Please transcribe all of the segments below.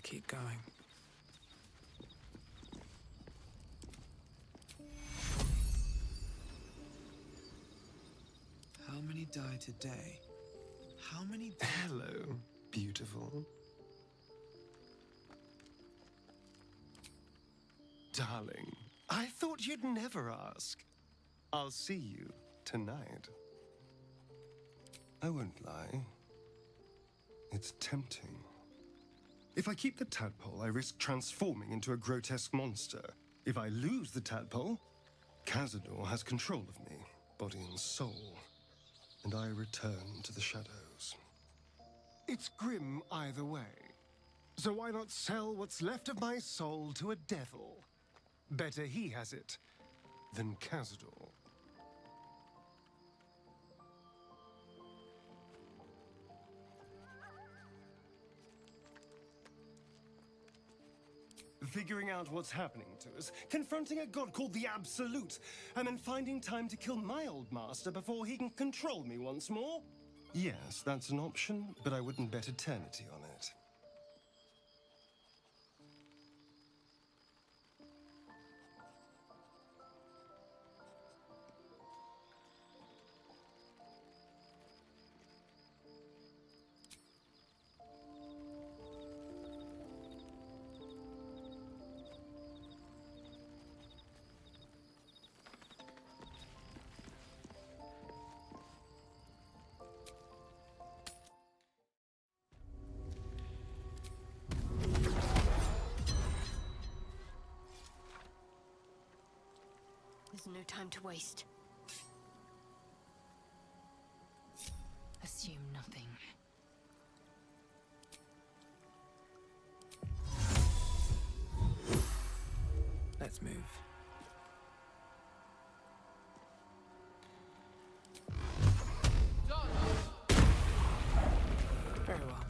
keep going. How many die today? How many... Hello, beautiful. Darling, I thought you'd never ask. I'll see you tonight. I won't lie. It's tempting. If I keep the tadpole, I risk transforming into a grotesque monster. If I lose the tadpole, Cazador has control of me, body and soul, and I return to the shadows. It's grim either way. So why not sell what's left of my soul to a devil? Better he has it than Cazador. Figuring out what's happening to us, confronting a god called the Absolute, and then finding time to kill my old master before he can control me once more? Yes, that's an option, but I wouldn't bet eternity on it. There's no time to waste. Assume nothing. Let's move. Very well.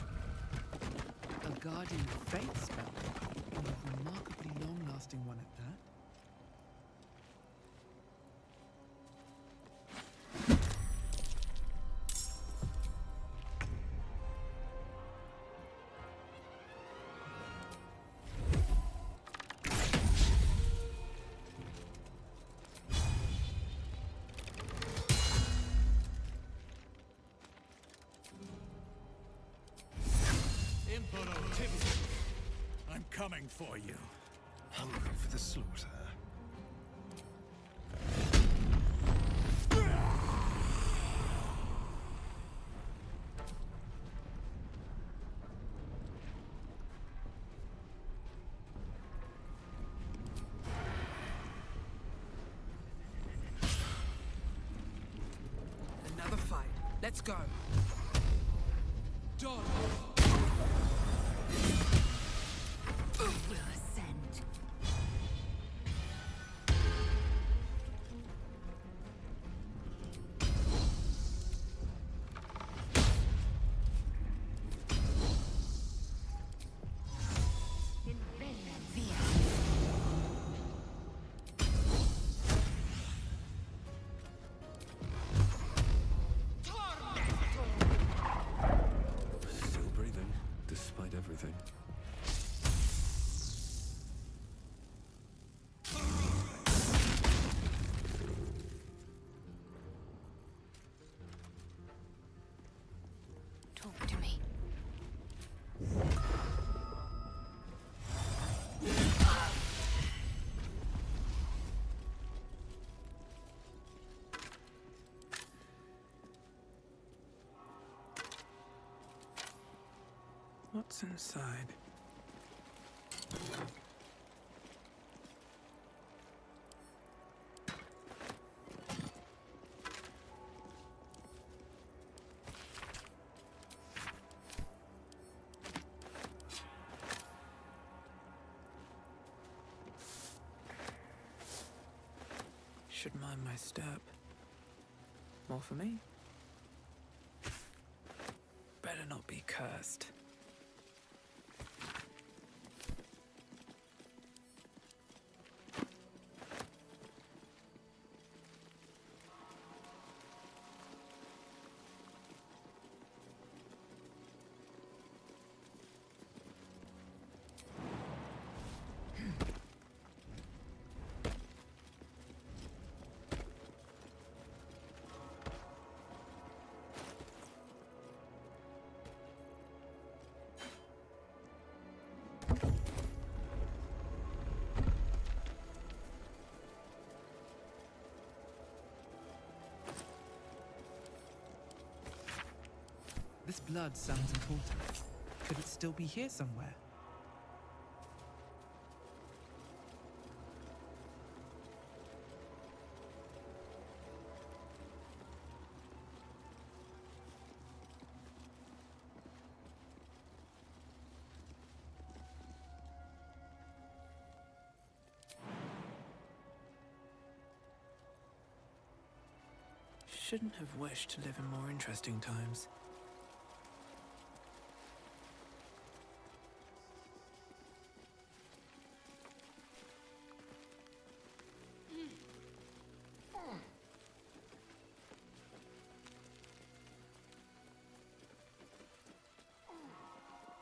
A Guardian Faith spell. And a remarkably long-lasting one at that. I'm coming for you. Hungry for the slaughter. Another fight. Let's go. Dodge. Will ascend. Still breathing, despite everything. Talk to me. What's inside? Should mind my step. More for me? Better not be cursed. This blood sounds important. Could it still be here somewhere? Shouldn't have wished to live in more interesting times.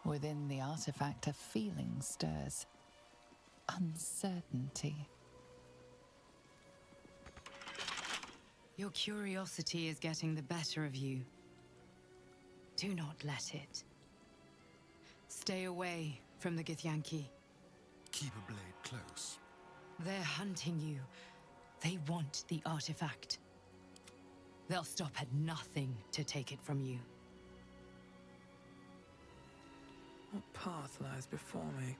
Within the artifact, a feeling stirs. Uncertainty. Your curiosity is getting the better of you. Do not let it. Stay away from the Githyanki. Keep a blade close. They're hunting you. They want the artifact. They'll stop at nothing to take it from you. What path lies before me?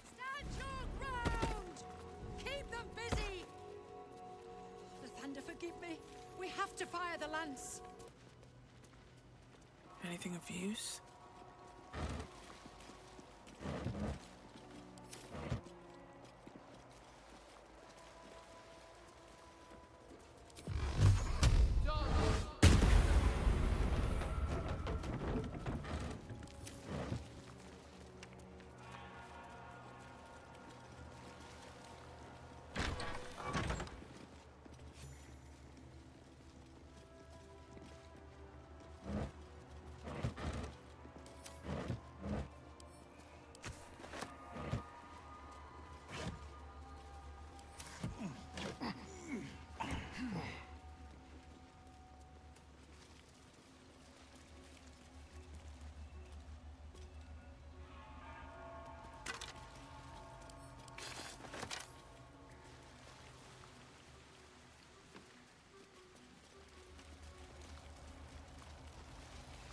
Stand your ground! Keep them busy! Lathander, forgive me. We have to fire the lance. Anything of use?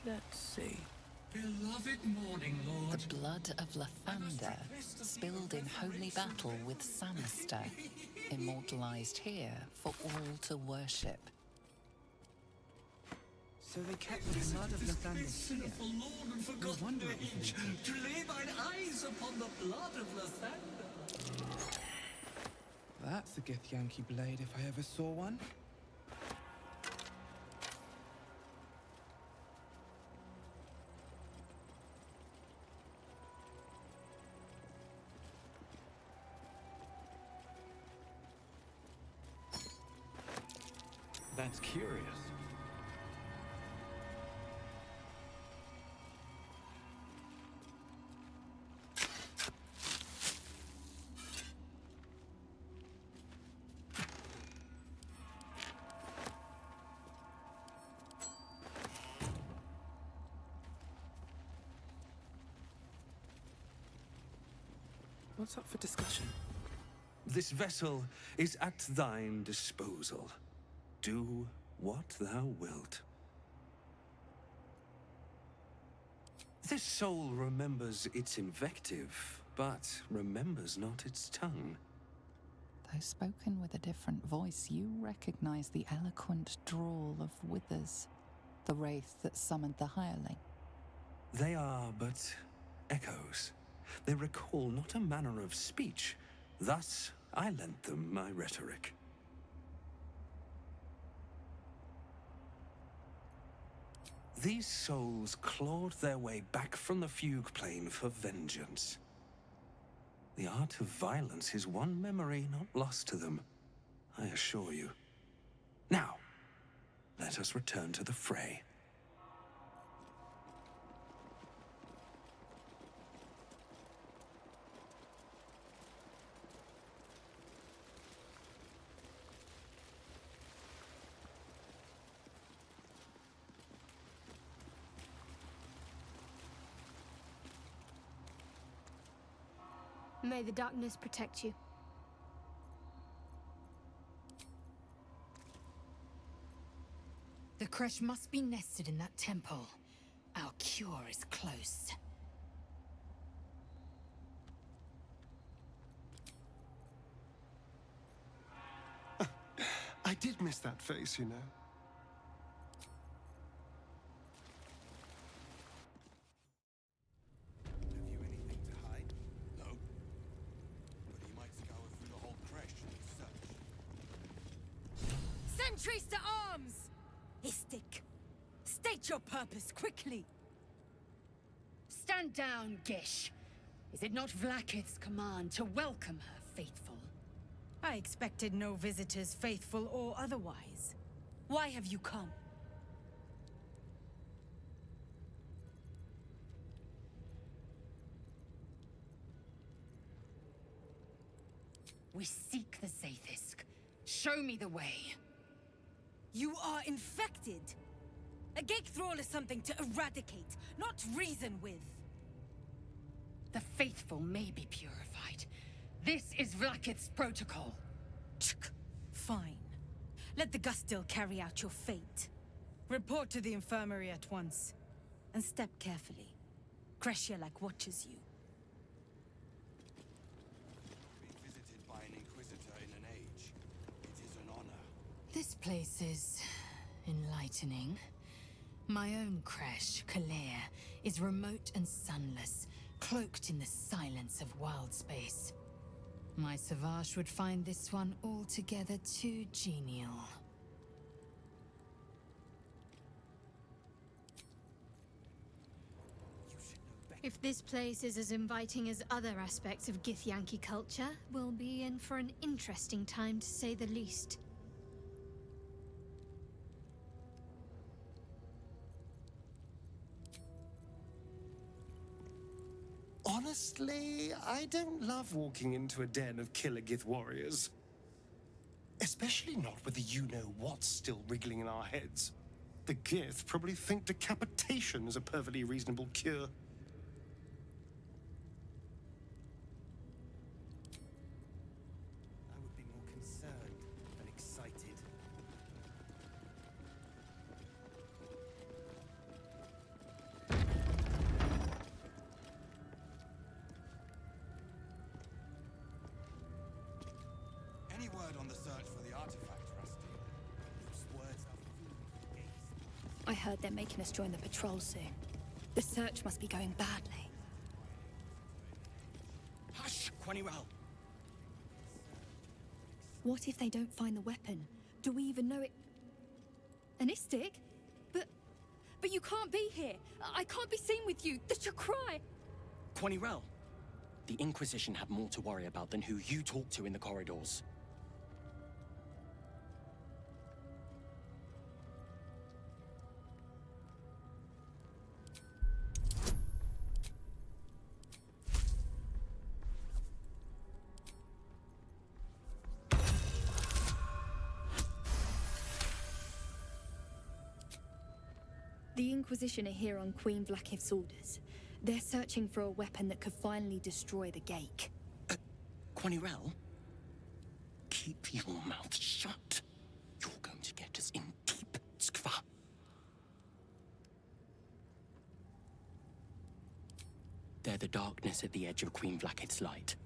Let's see. Beloved morning, Lord. The blood of Lathander, spilled in holy battle with Sanister, immortalized here for all to worship. So they kept the blood of Lathander here. No wonder it was needed. To lay thine eyes upon the blood of Lathander. That's a Githyanki blade if I ever saw one. That's curious. What's up for discussion? This vessel is at thine disposal. Do what thou wilt. This soul remembers its invective, but remembers not its tongue. Though spoken with a different voice, you recognize the eloquent drawl of Withers, the wraith that summoned the hireling. They are but echoes. they recall not a manner of speech. Thus, I lent them my rhetoric. These souls clawed their way back from the fugue plane for vengeance. The art of violence is one memory not lost to them, I assure you. Now, let us return to the fray. May the darkness protect you. The Kresh must be nested in that temple. Our cure is close. I did miss that face, you know. Have you anything to hide? No. But he might scour through the whole Kresh and search. Sentries to arms! Istik, state your purpose quickly. Stand down, Gish. Is it not Vlaakith's command to welcome her faithful? I expected no visitors, faithful or otherwise. Why have you come? We seek the Zaithisk. Show me the way. You are infected. A gate thrall is something to eradicate, not reason with. The faithful may be purified. This is Vlaakith's protocol. Fine. Let the Gustil carry out your fate. Report to the infirmary at once. And step carefully. Kreshjalak watches you. Being visited by an Inquisitor in an age. It is an honor. This place is enlightening. My own Kresh, Kalair, is remote and sunless, cloaked in the silence of wild space. My Savage would find this one altogether too genial. If this place is as inviting as other aspects of Githyanki culture, we'll be in for an interesting time to say the least. Honestly, I don't love walking into a den of killer Gith warriors. Especially not with the you-know-what's still wriggling in our heads. The Gith probably think decapitation is a perfectly reasonable cure. I would be more concerned than excited. Any word on the search for the artifact, Rusty? Those words are food for gaze. I heard they're making us join the patrol soon. The search must be going badly. Hush, Quanirel! What if they don't find the weapon? Do we even know it? An Istik? But you can't be here. I can't be seen with you. The Chakrai. Quanirel! The Inquisition have more to worry about than who you talk to in the corridors. The Inquisition are here on Queen Vlaakith's orders. They're searching for a weapon that could finally destroy the gate. Quanirel? Keep your mouth shut. You're going to get us in deep skva. They're the darkness at the edge of Queen Vlaakith's light.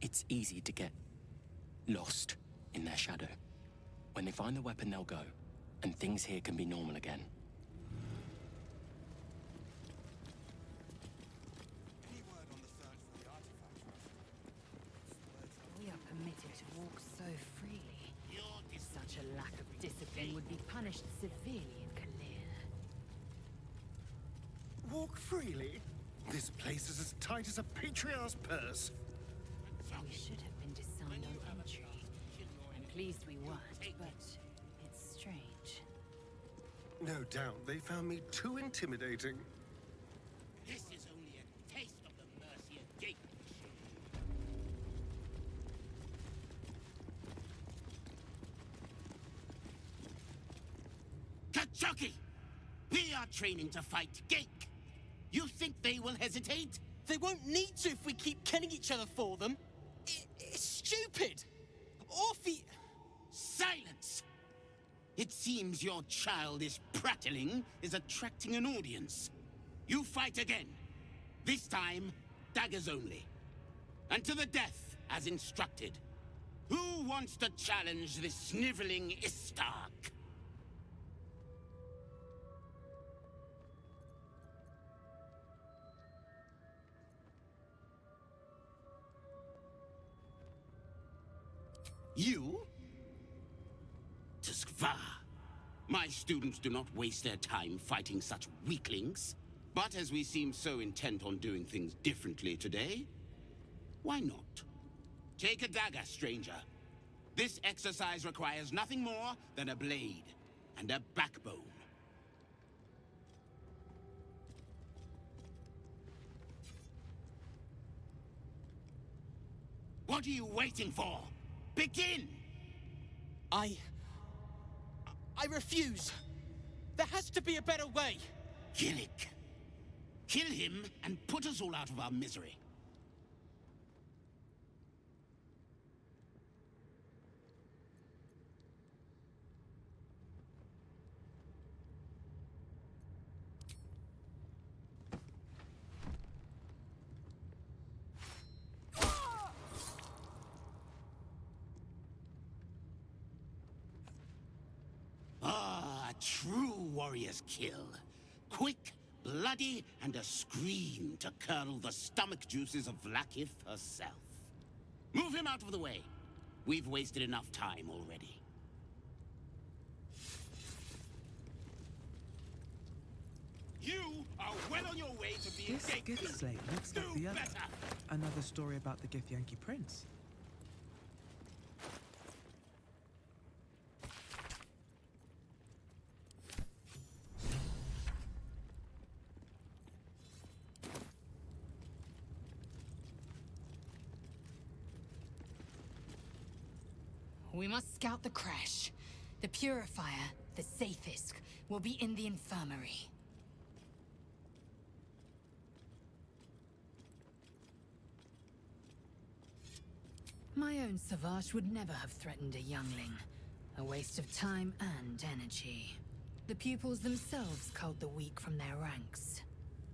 It's easy to get lost in their shadow. When they find the weapon, they'll go, and things here can be normal again. Any word on punished severely in Kalir. Walk freely? This place is as tight as a patriarch's purse. We should have been disarmed on entry. I'm pleased we weren't, but it's strange. No doubt they found me too intimidating. This is only a taste of the mercy of Gate. Kachuki! We are training to fight Gate. You think they will hesitate? They won't need to if we keep killing each other for them. It's stupid. Silence! It seems your childish prattling is attracting an audience. You fight again. This time, daggers only. And to the death, as instructed. Who wants to challenge this sniveling Istark? You? Tuskva. My students do not waste their time fighting such weaklings. But as we seem so intent on doing things differently today, why not? Take a dagger, stranger. This exercise requires nothing more than a blade and a backbone. What are you waiting for? Begin! I refuse. There has to be a better way. Gillick. Kill him and put us all out of our misery. Ah, a true warrior's kill. Quick, bloody, and a scream to curdle the stomach juices of Vlaakith herself. Move him out of the way. We've wasted enough time already. You are well on your way to being This gift slate looks like the other. better. Another story about the Githyanki prince. We must scout the crash. The purifier, the safest, will be in the infirmary. My own Savage would never have threatened a youngling. A waste of time and energy. The pupils themselves culled the weak from their ranks.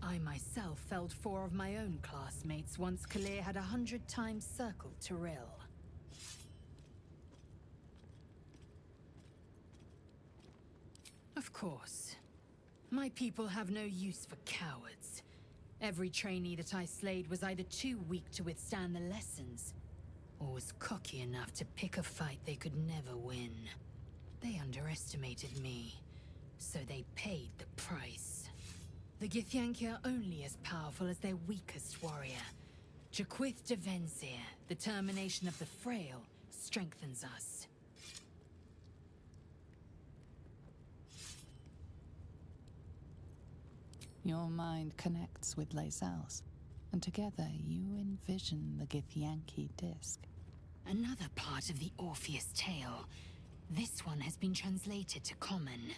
I myself felled 4 of my own classmates once Kalir had 100 times circled Tavriel. Of course. My people have no use for cowards. Every trainee that I slayed was either too weak to withstand the lessons, or was cocky enough to pick a fight they could never win. They underestimated me, so they paid the price. The Githyanki are only as powerful as their weakest warrior. Jaquith de Venzir, the termination of the frail, strengthens us. Your mind connects with Lae'zel's, and together you envision the Githyanki disc. Another part of the Orpheus tale. This one has been translated to Common.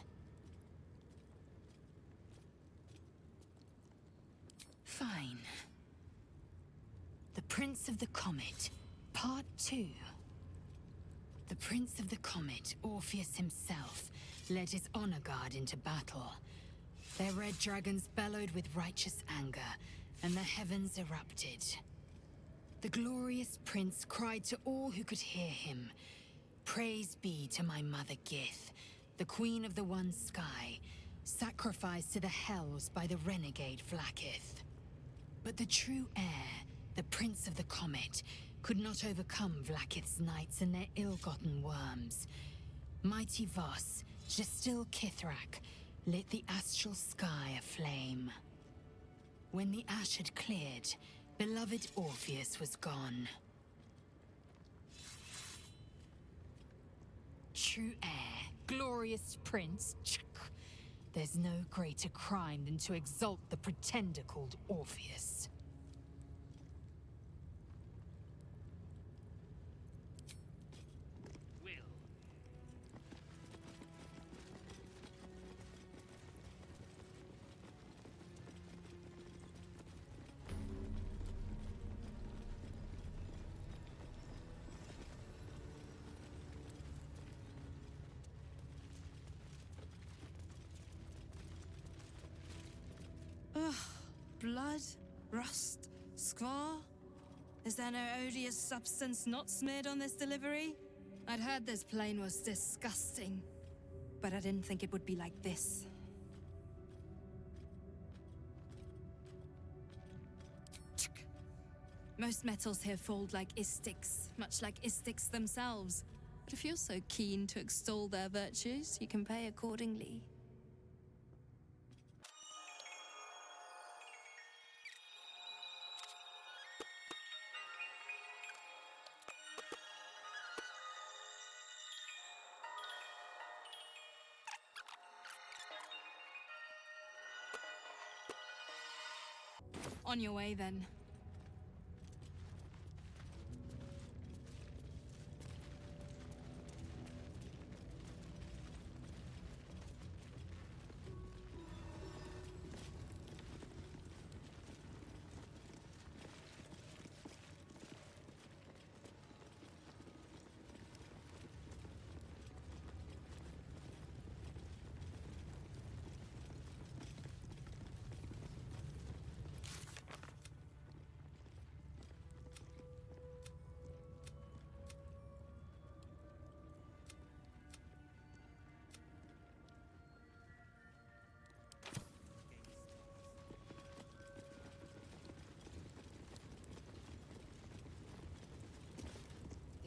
Fine. The Prince of the Comet, Part 2. The Prince of the Comet, Orpheus himself, led his honor guard into battle. Their red dragons bellowed with righteous anger, and the heavens erupted. The glorious prince cried to all who could hear him, "Praise be to my mother Gith, the queen of the one sky, sacrificed to the hells by the renegade Vlaakith." But the true heir, the Prince of the Comet, could not overcome Vlaakith's knights and their ill-gotten worms. Mighty Voss, Gestil Kithrak, lit the astral sky aflame. When the ash had cleared, beloved Orpheus was gone. True heir, glorious prince, there's no greater crime than to exalt the pretender called Orpheus. Ugh, blood, rust, scar. Is there no odious substance not smeared on this delivery? I'd heard this plane was disgusting, but I didn't think it would be like this. Most metals here fold like istics, much like istics themselves. But if you're so keen to extol their virtues, you can pay accordingly. On your way, then.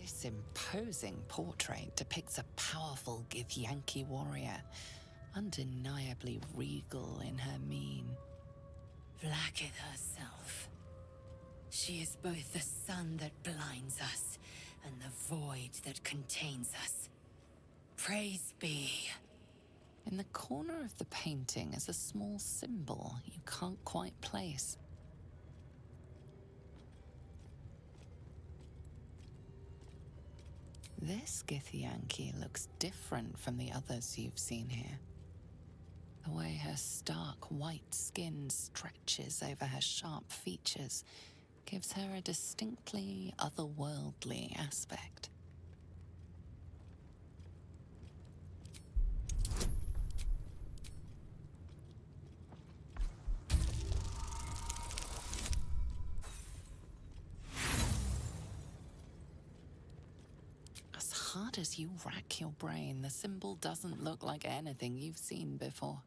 This imposing portrait depicts a powerful Githyanki warrior, undeniably regal in her mien. Vlaakith herself. She is both the sun that blinds us and the void that contains us. Praise be. In the corner of the painting is a small symbol you can't quite place. This Githyanki looks different from the others you've seen here. The way her stark white skin stretches over her sharp features gives her a distinctly otherworldly aspect. As hard as you rack your brain, the symbol doesn't look like anything you've seen before.